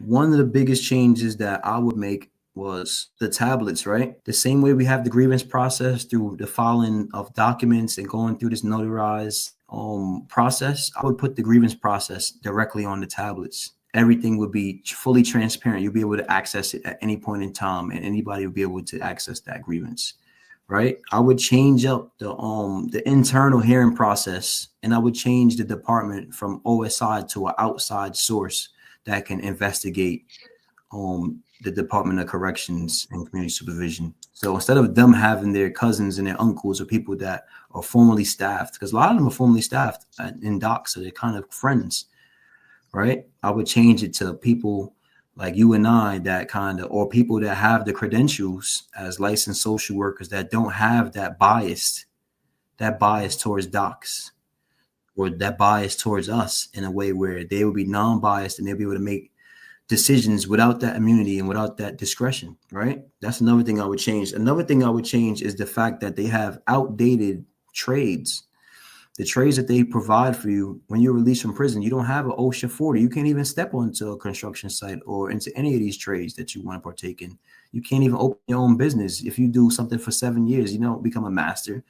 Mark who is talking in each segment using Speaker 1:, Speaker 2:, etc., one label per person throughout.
Speaker 1: One of the biggest changes that I would make was the tablets, right? The same way we have the grievance process through the filing of documents and going through this notarized process, I would put the grievance process directly on the tablets. Everything would be fully transparent. You'll be able to access it at any point in time, and anybody will be able to access that grievance, right? I would change up the internal hearing process, and I would change the department from OSI to an outside source that can investigate the Department of Corrections and Community Supervision. So instead of them having their cousins and their uncles or people that are formerly staffed, because a lot of them are formerly staffed in DOCCS, so they're kind of friends, right? I would change it to people like you and I that kind of, or people that have the credentials as licensed social workers that don't have that bias towards DOCCS, or that bias towards us, in a way where they will be non-biased and they'll be able to make decisions without that immunity and without that discretion, right? That's another thing I would change. Another thing I would change is the fact that they have outdated trades. The trades that they provide for you when you're released from prison, you don't have an OSHA 40. You can't even step onto a construction site or into any of these trades that you want to partake in. You can't even open your own business. If you do something for 7 years, you don't become a master.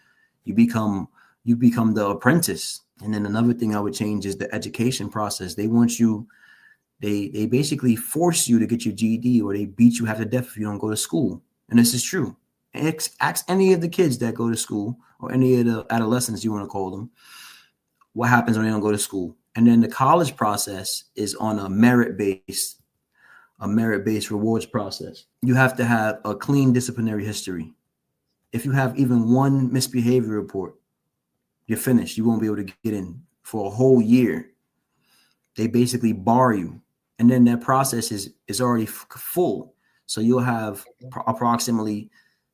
Speaker 1: You become the apprentice. And then another thing I would change is the education process. They want you, they basically force you to get your GED, or they beat you half to death if you don't go to school. And this is true. Ask any of the kids that go to school, or any of the adolescents, you want to call them, what happens when they don't go to school. And then the college process is on a merit-based rewards process. You have to have a clean disciplinary history. If you have even one misbehavior report, you're finished. You won't be able to get in for a whole year. They basically bar you. And then that process is already full. So you'll have approximately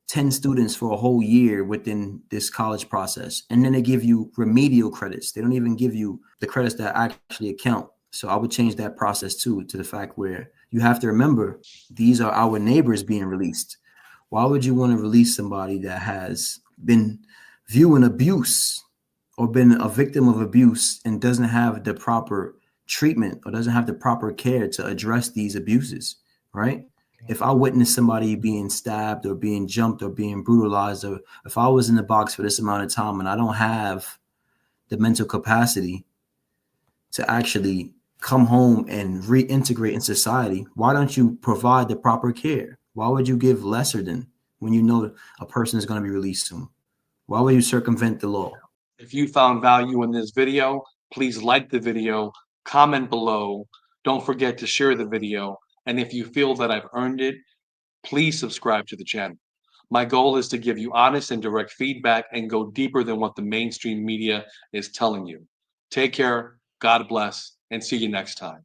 Speaker 1: 10 students for a whole year within this college process. And then they give you remedial credits. They don't even give you the credits that actually account. So I would change that process too, to the fact where you have to remember, these are our neighbors being released. Why would you want to release somebody that has been viewing abuse or been a victim of abuse and doesn't have the proper treatment or doesn't have the proper care to address these abuses, right? If I witnessed somebody being stabbed or being jumped or being brutalized, or if I was in the box for this amount of time and I don't have the mental capacity to actually come home and reintegrate in society, why don't you provide the proper care? Why would you give lesser than when you know a person is going to be released soon? Why would you circumvent the law?
Speaker 2: If you found value in this video, please like the video, comment below. Don't forget to share the video. And if you feel that I've earned it, please subscribe to the channel. My goal is to give you honest and direct feedback and go deeper than what the mainstream media is telling you. Take care, God bless, and see you next time.